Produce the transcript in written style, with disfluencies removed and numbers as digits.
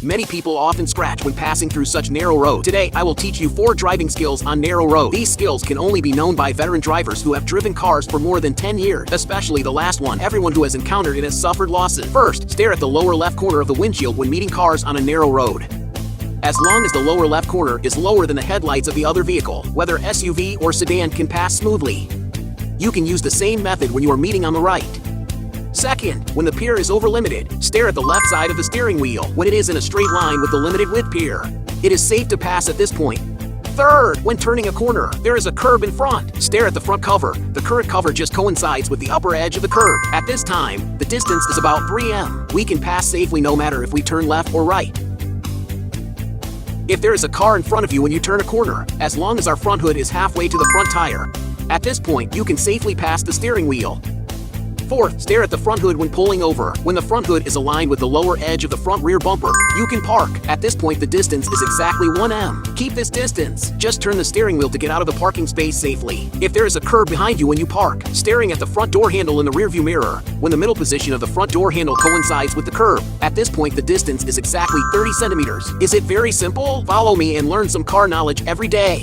Many people often scratch when passing through such narrow roads. Today, I will teach you 4 driving skills on narrow roads. These skills can only be known by veteran drivers who have driven cars for more than 10 years, especially the last one. Everyone who has encountered it has suffered losses. First, stare at the lower left corner of the windshield when meeting cars on a narrow road. As long as the lower left corner is lower than the headlights of the other vehicle, whether SUV or sedan can pass smoothly. You can use the same method when you are meeting on the right. Second, when the pier is over-limited, stare at the left side of the steering wheel when it is in a straight line with the limited width pier. It is safe to pass at this point. Third, when turning a corner, there is a curb in front. Stare at the front cover. The current cover just coincides with the upper edge of the curb. At this time, the distance is about 3 m. We can pass safely no matter if we turn left or right. If there is a car in front of you when you turn a corner, as long as our front hood is halfway to the front tire, at this point you can safely pass the steering wheel. Fourth, stare at the front hood when pulling over. When the front hood is aligned with the lower edge of the front rear bumper, you can park. At this point, the distance is exactly 1 m. Keep this distance. Just turn the steering wheel to get out of the parking space safely. If there is a curb behind you when you park, staring at the front door handle in the rearview mirror, when the middle position of the front door handle coincides with the curb, at this point, the distance is exactly 30 centimeters. Is it very simple? Follow me and learn some car knowledge every day.